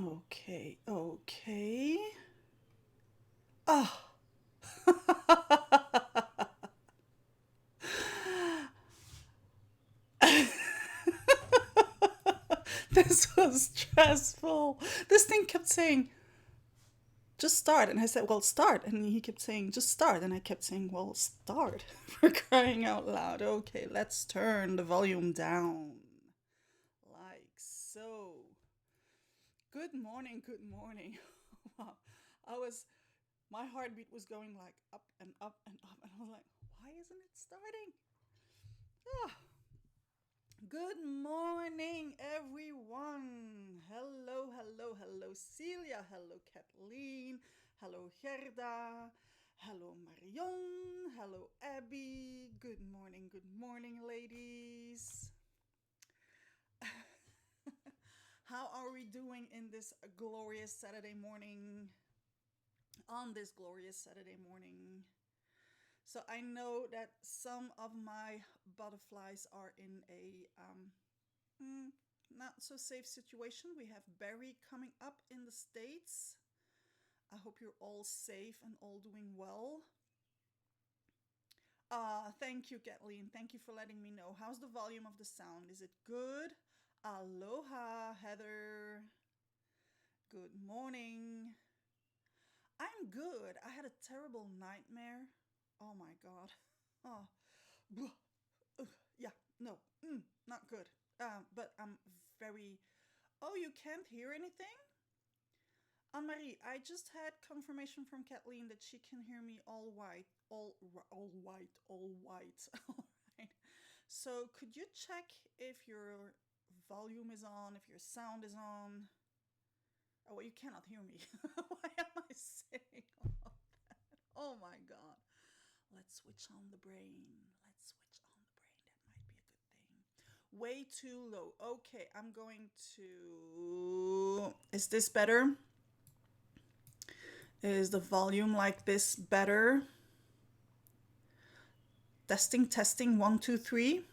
Okay, okay. Ah. This was stressful. This thing kept saying, just start. And I said, well, start. And he kept saying, just start. And I kept saying, well, start. For crying out loud. Okay, let's turn the volume down. Like so. Good morning, good morning. Wow. I was, my heartbeat was going like up and up and up. And I was like, why isn't it starting? Ah. Good morning, everyone. Hello, hello, hello, Celia. Hello, Kathleen. Hello, Gerda. Hello, Marion. Hello, Abby. Good morning, ladies. How are we doing in this glorious Saturday morning? On this glorious Saturday morning. So I know that some of my butterflies are in a mm, not so safe situation. We have Barry coming up in the States. I hope you're all safe and all doing well. Thank you, Kathleen. Thank you for letting me know. How's the volume of the sound? Is it good? Aloha, Heather. Good morning. I'm good. I had a terrible nightmare. Oh my god. Oh, yeah, no, not good. But I'm very. Oh, you can't hear anything? Anne Marie, I just had confirmation from Kathleen that she can hear me all white, all white, all white. All right. So could you check if your volume is on, if your sound is on? Oh, well, you cannot hear me. Why am I saying all that? Oh my god. Let's switch on the brain. Let's switch on the brain. That might be a good thing. Way too low. Okay, I'm going to. Is this better? Is the volume like this better? Testing, testing, one, two, three.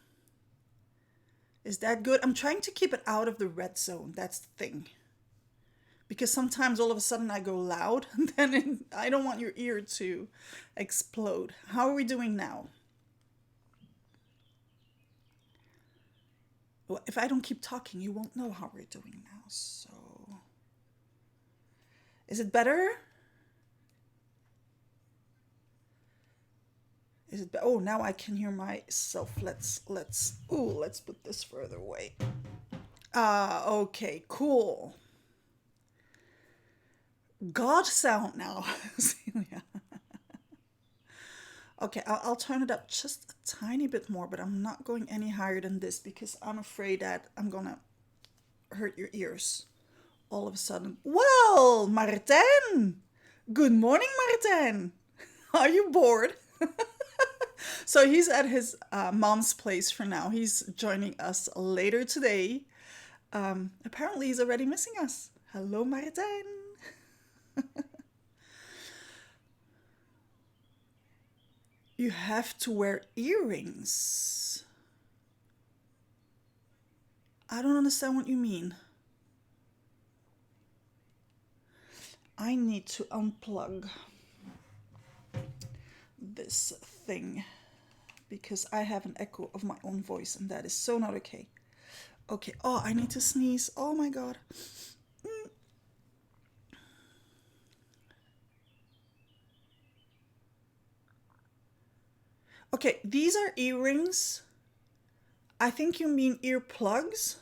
Is that good? I'm trying to keep it out of the red zone. That's the thing. Because sometimes all of a sudden I go loud, and then I don't want your ear to explode. How are we doing now? Well, if I don't keep talking, you won't know how we're doing now. So, is it better? Is it? Oh, now I can hear myself. Let's put this further away. Okay, cool. God sound now, Celia. Okay, I'll turn it up just a tiny bit more, but I'm not going any higher than this because I'm afraid that I'm gonna hurt your ears all of a sudden. Well, Martin! Good morning, Martin! Are you bored? So he's at his mom's place for now. He's joining us later today. Apparently, he's already missing us. Hello, Martin. You have to wear earrings. I don't understand what you mean. I need to unplug this thing because I have an echo of my own voice and that is so not okay. Okay, oh, I need to sneeze. Oh my god. Okay, these are earrings. I think you mean earplugs.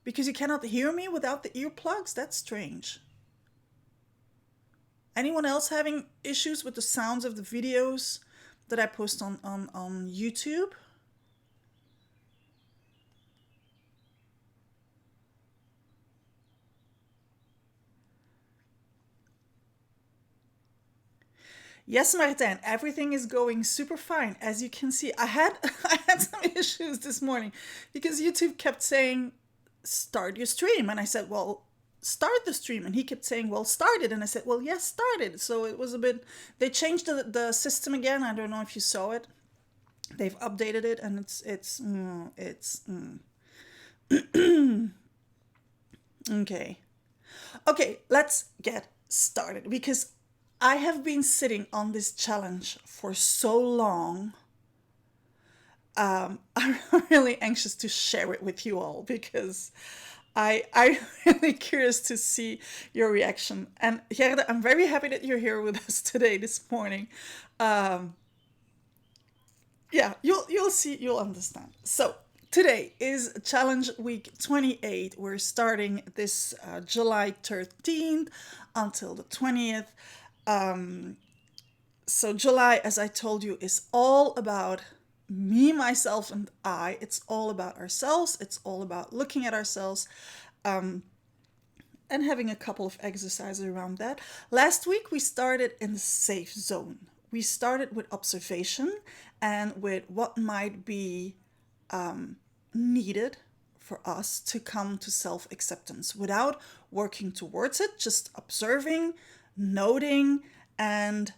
Because you cannot hear me without the earplugs? That's strange. Anyone else having issues with the sounds of the videos that I post on YouTube? Yes, Martin, everything is going super fine. As you can see, I had I had some issues this morning because YouTube kept saying start your stream and I said, "Well, start the stream." And he kept saying, "Well, start it." And I said, "Well, yes, start it." So it was a bit they changed the system again. I don't know if you saw it. They've updated it and it's Okay. Okay, let's get started because I have been sitting on this challenge for so long. I'm really anxious to share it with you all because I'm really curious to see your reaction. And Gerda, I'm very happy that you're here with us today, this morning. Um, yeah, you'll see, you'll understand. So today is challenge week 28. We're starting this July 13th until the 20th. So July, as I told you, is all about me, myself, and I. It's all about ourselves. It's all about looking at ourselves, and having a couple of exercises around that. Last week we started in the safe zone. We started with observation and with what might be needed for us to come to self acceptance without working towards it, just observing, noting, and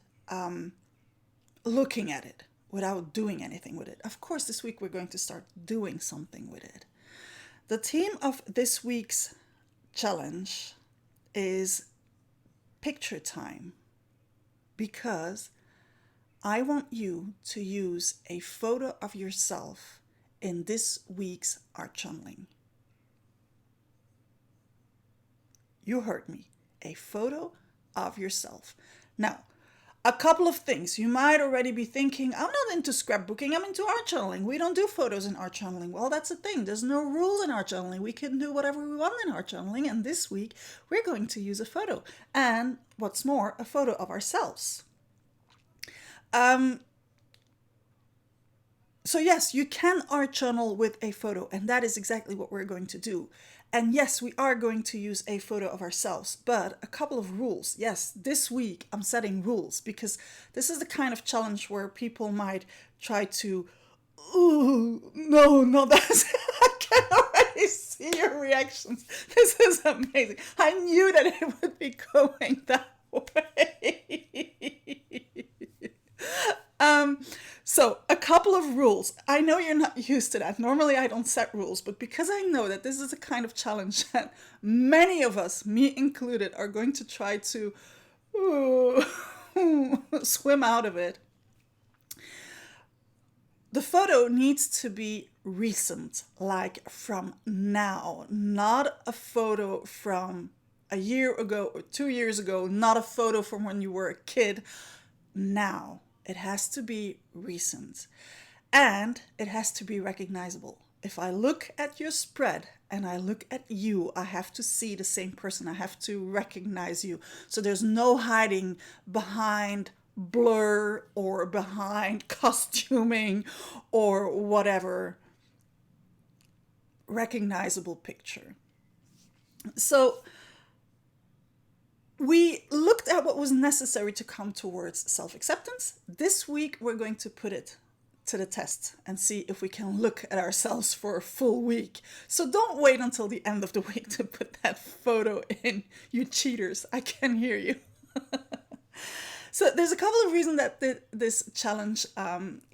looking at it without doing anything with it. Of course, this week we're going to start doing something with it. The theme of this week's challenge is picture time because I want you to use a photo of yourself in this week's art journaling. You heard me. A photo of yourself. Now, a couple of things. You might already be thinking, I'm not into scrapbooking, I'm into art journaling. We don't do photos in art journaling. Well, that's the thing. There's no rules in art journaling. We can do whatever we want in art journaling. And this week, we're going to use a photo. And what's more, a photo of ourselves. Um, so yes, you can art journal with a photo, and that is exactly what we're going to do. And yes, we are going to use a photo of ourselves, but a couple of rules. Yes, this week I'm setting rules because this is the kind of challenge where people might try to, ooh, no, no, that's, I can already see your reactions. This is amazing. I knew that it would be going that way. Um, so a couple of rules. I know you're not used to that. Normally I don't set rules, but because I know that this is a kind of challenge that many of us, me included, are going to try to swim out of it. The photo needs to be recent, like from now, not a photo from a year ago or 2 years ago, not a photo from when you were a kid. Now. It has to be recent and it has to be recognizable. If I look at your spread and I look at you, I have to see the same person. I have to recognize you. So there's no hiding behind blur or behind costuming or whatever recognizable picture. So we looked at what was necessary to come towards self acceptance. This week, we're going to put it to the test and see if we can look at ourselves for a full week. So don't wait until the end of the week to put that photo in, you cheaters. I can hear you. So there's a couple of reasons that this challenge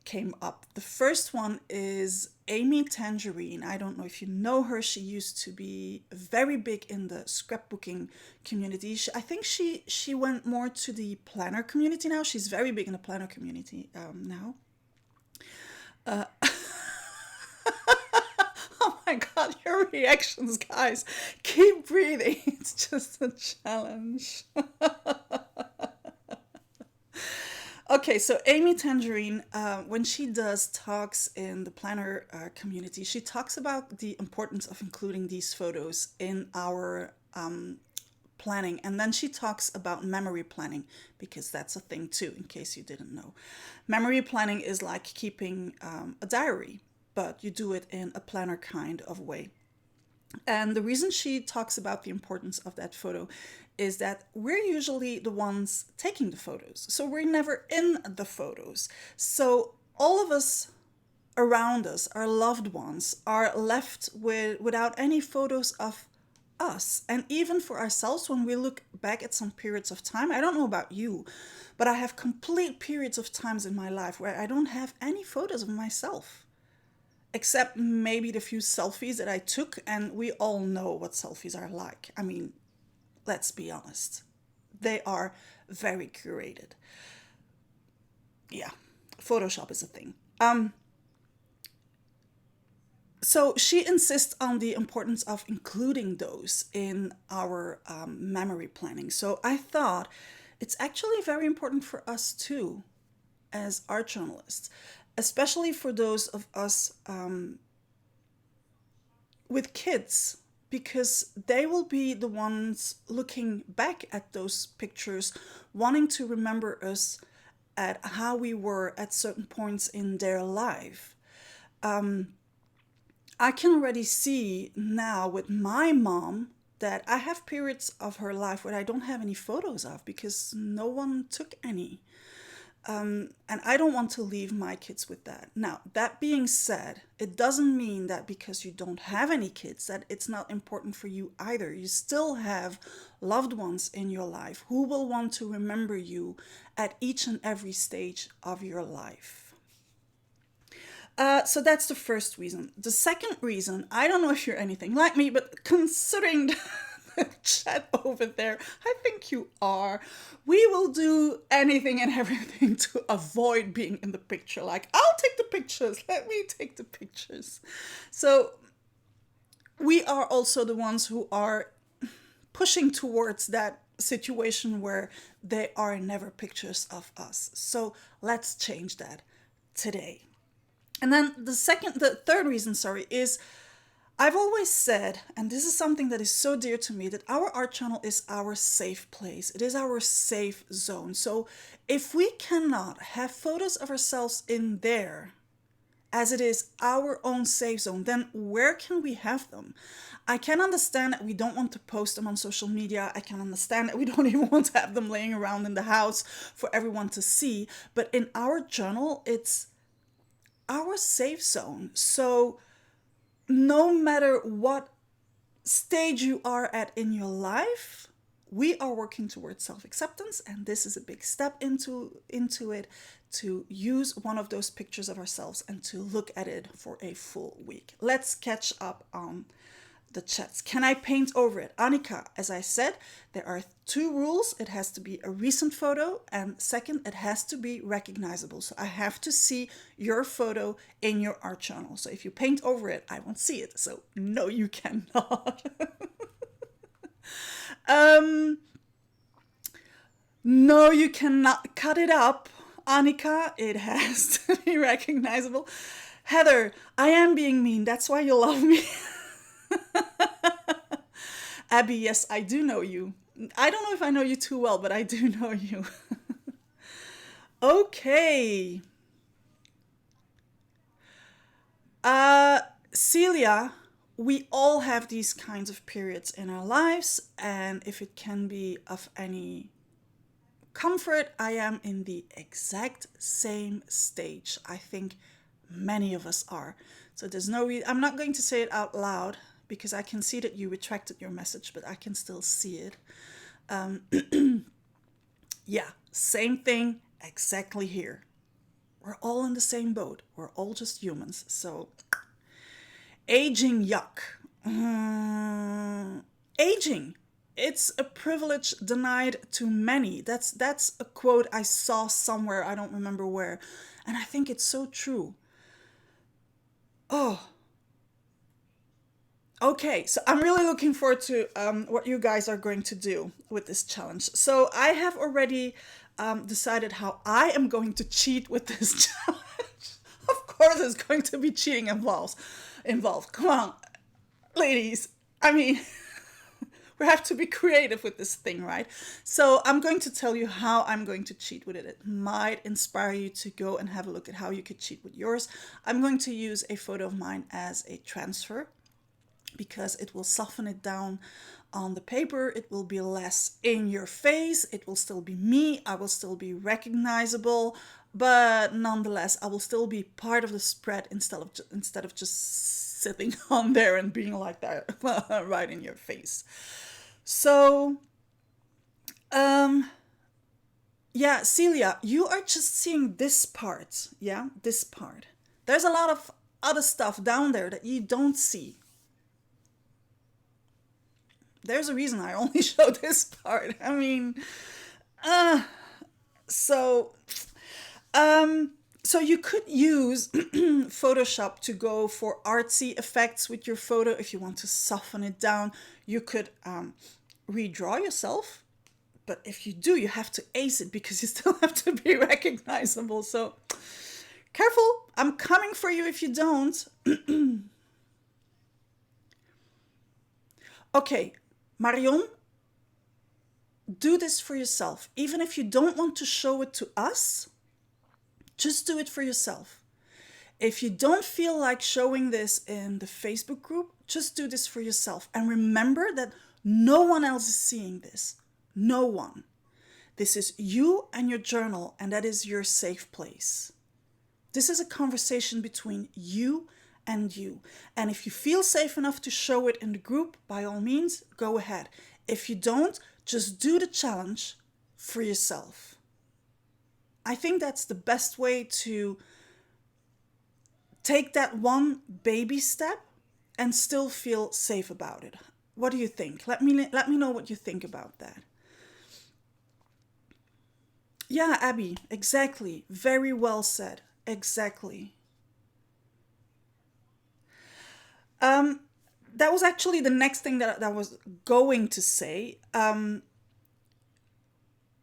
came up. The first one is Amy Tangerine. I don't know if you know her. She used to be very big in the scrapbooking community. I think she went more to the planner community now. She's very big in the planner community now. Oh my god, your reactions, guys. Keep breathing. It's just a challenge. Okay, so Amy Tangerine, when she does talks in the planner community, she talks about the importance of including these photos in our planning. And then she talks about memory planning, because that's a thing too, in case you didn't know. Memory planning is like keeping a diary, but you do it in a planner kind of way. And the reason she talks about the importance of that photo is that we're usually the ones taking the photos. So we're never in the photos. So all of us around us, our loved ones, are left without any photos of us. And even for ourselves, when we look back at some periods of time, I don't know about you, but I have complete periods of times in my life where I don't have any photos of myself. except maybe the few selfies that I took, and we all know what selfies are like. I mean, let's be honest. They are very curated. Yeah, Photoshop is a thing. So she insists on the importance of including those in our memory planning. So I thought it's actually very important for us too, as art journalists, especially for those of us with kids, because they will be the ones looking back at those pictures, wanting to remember us at how we were at certain points in their life. I can already see now with my mom that I have periods of her life where I don't have any photos of because no one took any. And I don't want to leave my kids with that. Now, that being said, it doesn't mean that because you don't have any kids that it's not important for you either. You still have loved ones in your life who will want to remember you at each and every stage of your life. So that's the first reason. The second reason, I don't know if you're anything like me, but considering the chat over there, I think you are. We will do anything and everything to avoid being in the picture. Like, I'll take the pictures, let me take the pictures. So we are also the ones who are pushing towards that situation where there are never pictures of us. So let's change that today. And then the third reason, sorry, is I've always said, and this is something that is so dear to me, that our art channel is our safe place. It is our safe zone. So if we cannot have photos of ourselves in there, as it is our own safe zone, then where can we have them? I can understand that we don't want to post them on social media. I can understand that we don't even want to have them laying around in the house for everyone to see. But in our journal, it's our safe zone. So no matter what stage you are at in your life, we are working towards self-acceptance, and this is a big step into it, to use one of those pictures of ourselves and to look at it for a full week. Let's catch up on the chats. Can I paint over it? Annika, as I said, there are two rules. It has to be a recent photo, and second, it has to be recognizable. So I have to see your photo in your art journal. So if you paint over it, I won't see it. So no, you cannot. No, you cannot cut it up, Annika. It has to be recognizable. Heather, I am being mean. That's why you love me. Abby, yes, I do know you. I don't know if I know you too well, but I do know you. Okay. Celia, we all have these kinds of periods in our lives, and if it can be of any comfort, I am in the exact same stage. I think many of us are. So there's no I'm not going to say it out loud because I can see that you retracted your message, but I can still see it. Yeah, same thing exactly here. We're all in the same boat. We're all just humans. So, aging, yuck. Aging. It's a privilege denied to many. That's a quote I saw somewhere. I don't remember where. And I think it's so true. Oh, okay, so I'm really looking forward to what you guys are going to do with this challenge. So I have already decided how I am going to cheat with this challenge. Of course, there's going to be cheating involved. Come on, ladies. I mean, we have to be creative with this thing, right? So I'm going to tell you how I'm going to cheat with it. It might inspire you to go and have a look at how you could cheat with yours. I'm going to use a photo of mine as a transfer because it will soften it down on the paper. It will be less in your face. It will still be me. I will still be recognizable, but nonetheless, I will still be part of the spread instead of just sitting on there and being like that right in your face. So, yeah, Celia, you are just seeing this part. Yeah, this part. There's a lot of other stuff down there that you don't see. There's a reason I only show this part. I mean, so so you could use Photoshop to go for artsy effects with your photo. If you want to soften it down, you could redraw yourself. But if you do, you have to ace it because you still have to be recognizable. So careful, I'm coming for you if you don't. Okay, Marion, do this for yourself. Even if you don't want to show it to us, just do it for yourself. If you don't feel like showing this in the Facebook group, just do this for yourself. And remember that no one else is seeing this. No one. This is you and your journal, and that is your safe place. This is a conversation between you and you. And if you feel safe enough to show it in the group, by all means, go ahead. If you don't, just do the challenge for yourself. I think that's the best way to take that one baby step and still feel safe about it. What do you think? Let me know what you think about that. Yeah, Abby, exactly. Very well said. Exactly. That was actually the next thing that I was going to say.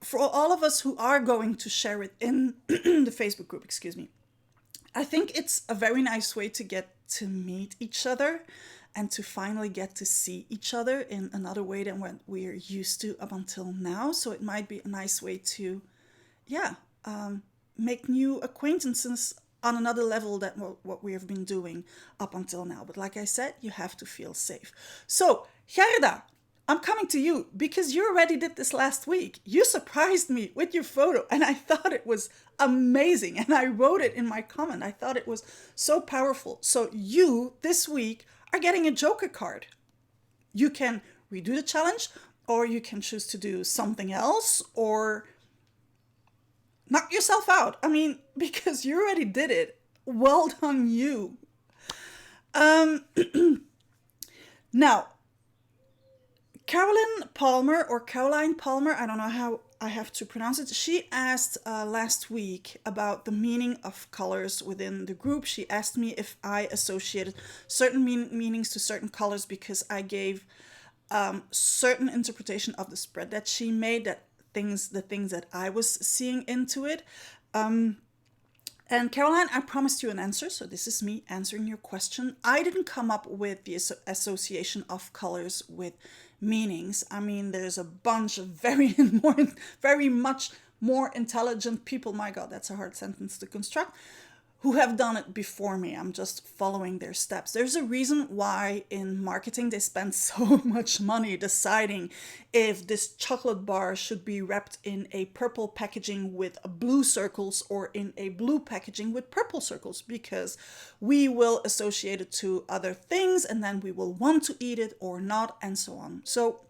For all of us who are going to share it in the Facebook group, excuse me, I think it's a very nice way to get to meet each other and to finally get to see each other in another way than what we're used to up until now. So it might be a nice way to, make new acquaintances on another level than what we have been doing up until now. But like I said, you have to feel safe. So, Gerda, I'm coming to you because you already did this last week. You surprised me with your photo and I thought it was amazing. And I wrote it in my comment. I thought it was so powerful. So you, this week, are getting a Joker card. You can redo the challenge or you can choose to do something else or knock yourself out. I mean, because you already did it. Well done, you. Now, Caroline Palmer, I don't know how I have to pronounce it. She asked last week about the meaning of colors within the group. She asked me if I associated certain meanings to certain colors because I gave certain interpretation of the spread that she made, the things that I was seeing into it. And Caroline, I promised you an answer, so this is me answering your question. I didn't come up with the association of colors with meanings. I mean, there's a bunch of very much more intelligent people, my God, that's a hard sentence to construct, who have done it before me. I'm just following their steps. There's a reason why in marketing they spend so much money deciding if this chocolate bar should be wrapped in a purple packaging with blue circles or in a blue packaging with purple circles, because we will associate it to other things and then we will want to eat it or not, and so on. So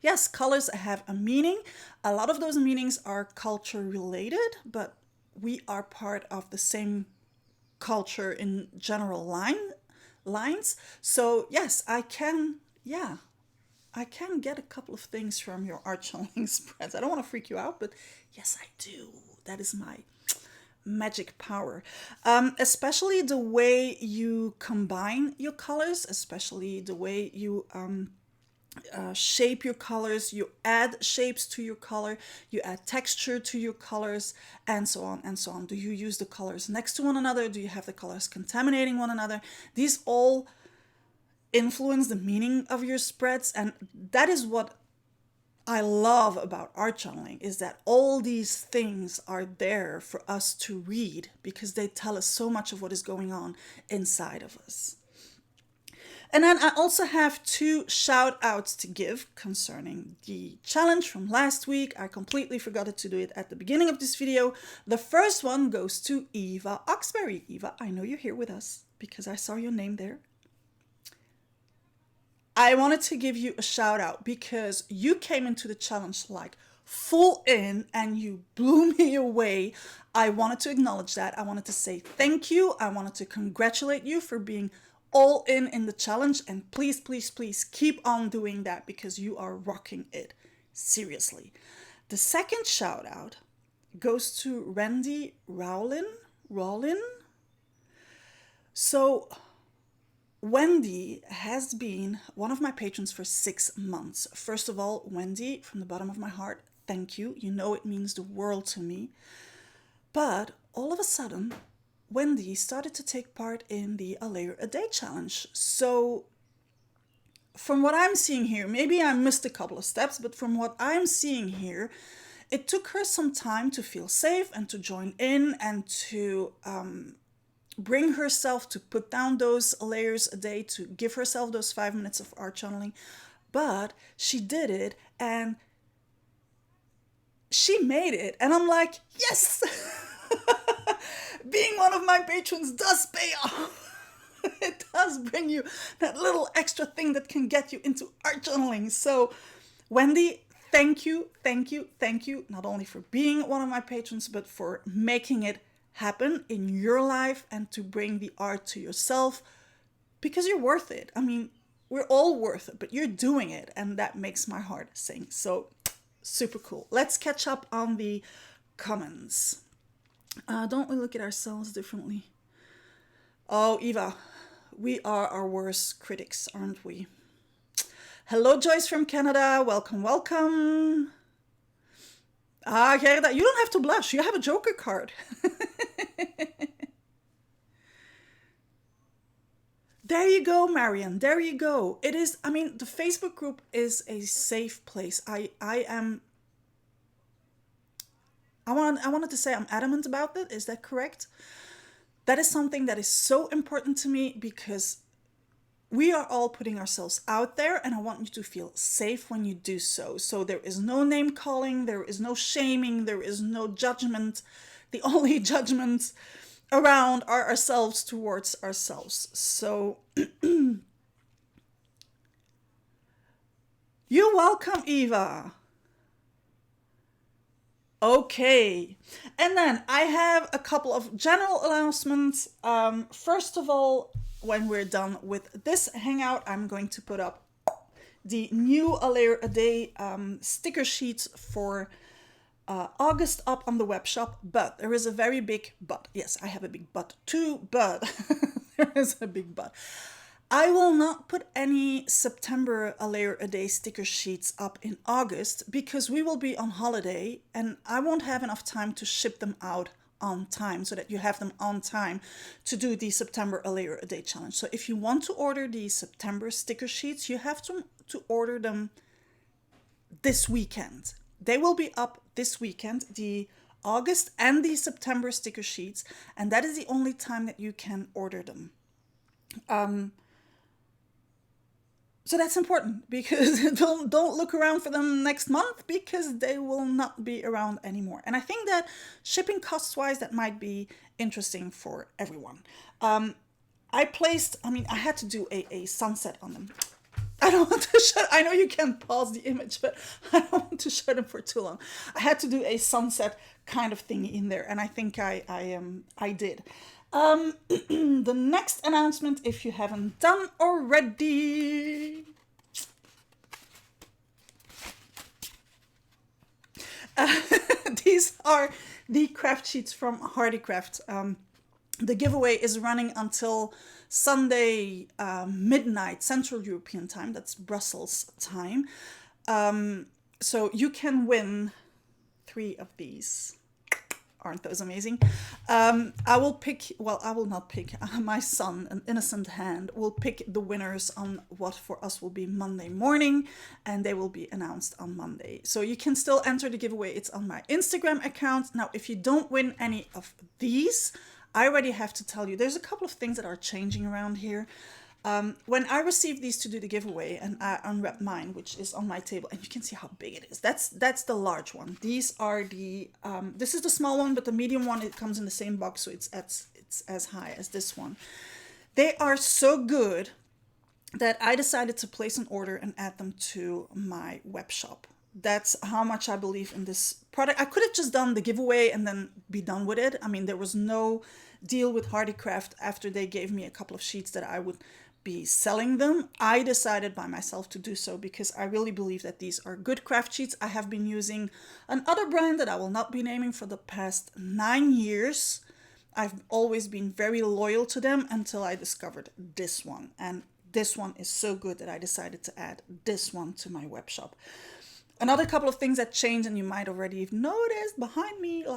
yes, colors have a meaning. A lot of those meanings are culture related, but we are part of the same culture in general lines. So yes, I can get a couple of things from your art channeling spreads. I don't want to freak you out, but yes, I do. That is my magic power. Especially the way you combine your colors, especially the way you shape your colors, you add shapes to your color, you add texture to your colors, and so on and so on. Do you use the colors next to one another? Do you have the colors contaminating one another? These all influence the meaning of your spreads, and that is what I love about art journaling, is that all these things are there for us to read because they tell us so much of what is going on inside of us. And then I also have 2 shout outs to give concerning the challenge from last week. I completely forgot to do it at the beginning of this video. The first one goes to Eva Oxberry. Eva, I know you're here with us because I saw your name there. I wanted to give you a shout out because you came into the challenge like full in and you blew me away. I wanted to acknowledge that. I wanted to say thank you. I wanted to congratulate you for being all in the challenge. And please, please, please keep on doing that because you are rocking it. Seriously. The second shout out goes to Randy Rowlin. So Wendy has been one of my patrons for 6 months. First of all, Wendy, from the bottom of my heart, thank you. You know it means the world to me. But all of a sudden, Wendy started to take part in the A Layer a Day challenge. So from what I'm seeing here, maybe I missed a couple of steps, but from what I'm seeing here, it took her some time to feel safe and to join in and to bring herself to put down those layers a day, to give herself those 5 minutes of art journaling. But she did it and she made it. And I'm like, yes! Being one of my patrons does pay off. It does bring you that little extra thing that can get you into art journaling. So, Wendy, thank you, thank you, thank you, not only for being one of my patrons, but for making it happen in your life and to bring the art to yourself because you're worth it. I mean, we're all worth it, but you're doing it, and that makes my heart sing. So, super cool. Let's catch up on the comments. Don't we look at ourselves differently? Oh, Eva, we are our worst critics, aren't we? Hello, Joyce from Canada. Welcome, welcome. Gerda, you don't have to blush. You have a Joker card. There you go, Marian. There you go. It is, I mean, the Facebook group is a safe place. I wanted to say I'm adamant about it. Is that correct? That is something that is so important to me because we are all putting ourselves out there, and I want you to feel safe when you do so. So there is no name calling, there is no shaming, there is no judgment. The only judgments around are ourselves towards ourselves. So you're welcome, Eva. Okay, and then I have a couple of general announcements. First of all, when we're done with this hangout, I'm going to put up the new A Layer a Day sticker sheets for August up on the web shop. But there is a very big but. Yes, I have a big but too, but there is a big but. I will not put any September A Layer a Day sticker sheets up in August because we will be on holiday and I won't have enough time to ship them out on time so that you have them on time to do the September A Layer a Day challenge. So if you want to order the September sticker sheets, you have to order them this weekend. They will be up this weekend, the August and the September sticker sheets, and that is the only time that you can order them. So that's important because don't look around for them next month because they will not be around anymore. And I think that shipping costs wise, that might be interesting for everyone. I had to do a sunset on them. I don't want to show, I know you can pause the image, but I don't want to show them for too long. I had to do a sunset kind of thing in there, and I think I did. The next announcement, if you haven't done already, these are the craft sheets from Hardycraft. The giveaway is running until Sunday midnight Central European time. That's Brussels time. So you can win 3 of these. Aren't those amazing? I will not pick. My son, an innocent hand, will pick the winners on what for us will be Monday morning, and they will be announced on Monday. So you can still enter the giveaway. It's on my Instagram account. Now, if you don't win any of these, I already have to tell you, there's a couple of things that are changing around here. When I received these to do the giveaway, and I unwrapped mine, which is on my table, and you can see how big it is. That's the large one. These are the this is the small one, but the medium one, it comes in the same box, so it's as high as this one. They are so good that I decided to place an order and add them to my web shop. That's how much I believe in this product. I could have just done the giveaway and then be done with it. I mean, there was no deal with Hardycraft after they gave me a couple of sheets that I would be selling them. I decided by myself to do so because I really believe that these are good craft sheets. I have been using another brand that I will not be naming for the past 9 years. I've always been very loyal to them until I discovered this one. And this one is so good that I decided to add this one to my web shop. Another couple of things that changed, and you might already have noticed behind me, oh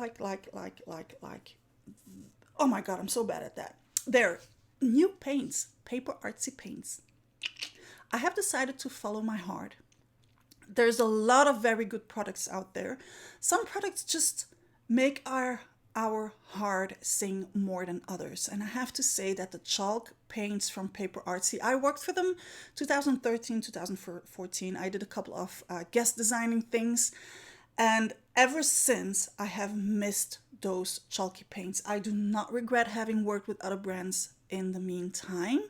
my God, I'm so bad at that. There, new paints, paper artsy paints. I have decided to follow my heart. There's a lot of very good products out there. Some products just make our heart sing more than others. And I have to say that the chalk paints from Paper Artsy, I worked for them 2013, 2014. I did a couple of guest designing things. And ever since, I have missed those chalky paints. I do not regret having worked with other brands in the meantime.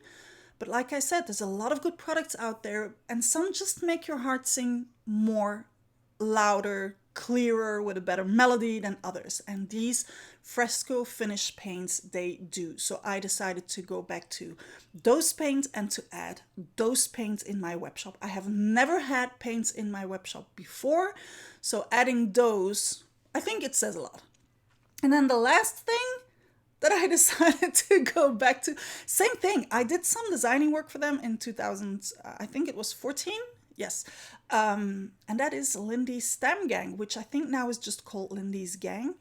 But like I said, there's a lot of good products out there, and some just make your heart sing more, louder, clearer, with a better melody than others. And these fresco finish paints, they do. So I decided to go back to those paints and to add those paints in my web shop. I have never had paints in my web shop before. So adding those, I think it says a lot. And then the last thing that I decided to go back to, same thing. I did some designing work for them in 2000, I think it was 14. Yes. And that is Lindy's Stem Gang, which I think now is just called Lindy's Gang,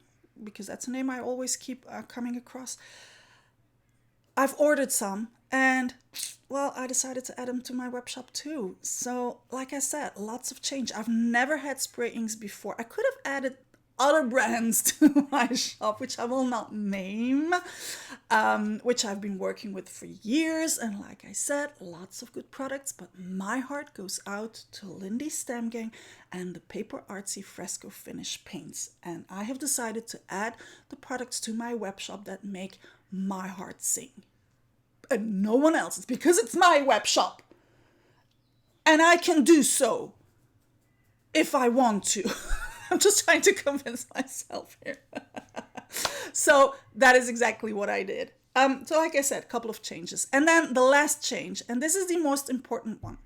because that's a name I always keep coming across. I've ordered some, and well, I decided to add them to my web shop too. So, like I said, lots of change. I've never had spray inks before. I could have added other brands to my shop, which I will not name, which I've been working with for years. And like I said, lots of good products, but my heart goes out to Lindy's Stem Gang and the Paper Artsy Fresco Finish paints. And I have decided to add the products to my web shop that make my heart sing. And no one else. It's because it's my web shop. And I can do so if I want to. I'm just trying to convince myself here. So that is exactly what I did. So like I said, a couple of changes. And then the last change, and this is the most important one.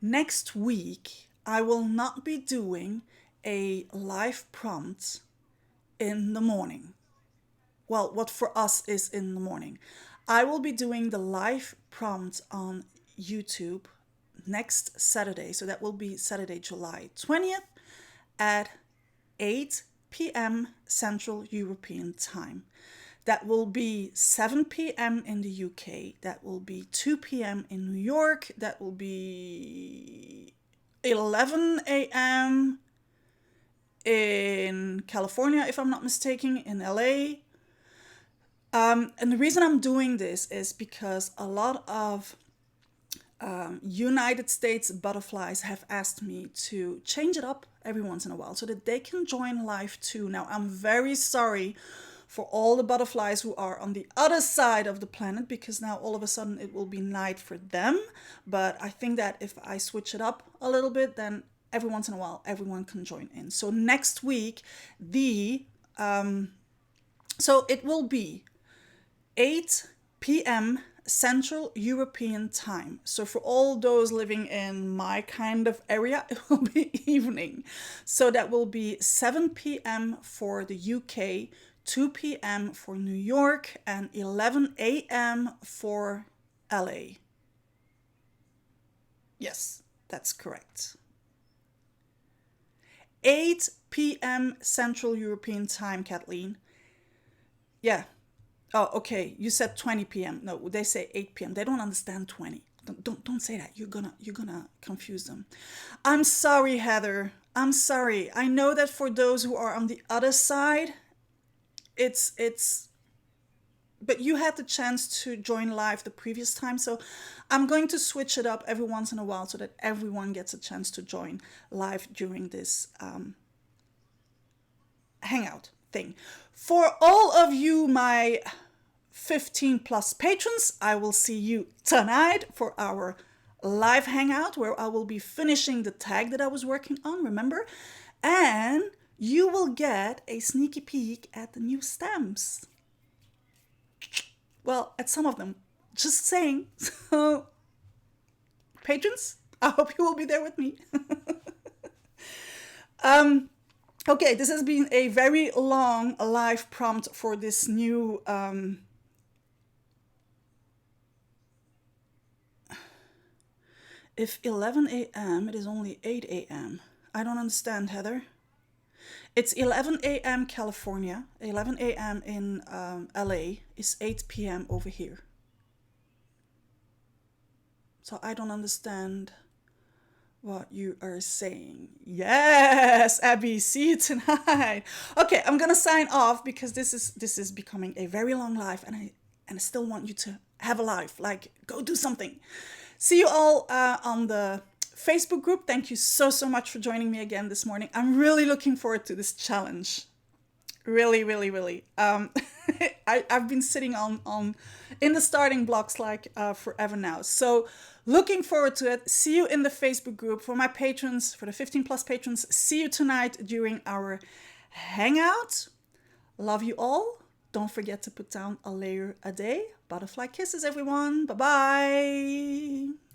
Next week, I will not be doing a live prompt in the morning. Well, what for us is in the morning. I will be doing the live prompt on YouTube next Saturday. So that will be Saturday, July 20th. At 8 p.m. Central European Time. That will be 7 p.m. in the UK. That will be 2 p.m. in New York. That will be 11 a.m. in California, if I'm not mistaken, in LA. And the reason I'm doing this is because a lot of United States butterflies have asked me to change it up every once in a while so that they can join live too. Now, I'm very sorry for all the butterflies who are on the other side of the planet, because now all of a sudden it will be night for them. But I think that if I switch it up a little bit, then every once in a while everyone can join in. So next week, so it will be 8 p.m. Central European Time. So for all those living in my kind of area, it will be evening. So that will be 7 p.m. for the UK, 2 p.m. for New York, and 11 a.m. for LA. Yes, that's correct. 8 p.m. Central European Time, Kathleen. Yeah. Oh, okay. You said 20 p.m. No, they say 8 p.m. They don't understand 20. Don't say that. You're gonna confuse them. I'm sorry, Heather. I'm sorry. I know that for those who are on the other side, it's but you had the chance to join live the previous time, so I'm going to switch it up every once in a while so that everyone gets a chance to join live during this hangout thing. For all of you, my 15 plus patrons, I will see you tonight for our live hangout where I will be finishing the tag that I was working on, remember? And you will get a sneaky peek at the new stamps. Well, at some of them. Just saying. So, patrons, I hope you will be there with me. Okay, this has been a very long live prompt for this new if 11 a.m. it is only 8 a.m. I don't understand, Heather. It's 11 a.m. California, 11 a.m. in LA, is 8 p.m. over here. So I don't understand what you are saying. Yes, Abby, see you tonight. Okay, I'm gonna sign off because this is becoming a very long life, and I still want you to have a life. Like, go do something. See you all on the Facebook group. Thank you so much for joining me again this morning. I'm really looking forward to this challenge. Really, really, really. I've been sitting on in the starting blocks like forever now. So looking forward to it. See you in the Facebook group. For my patrons, for the 15 plus patrons, see you tonight during our hangout. Love you all. Don't forget to put down a layer a day. Butterfly kisses, everyone. Bye bye.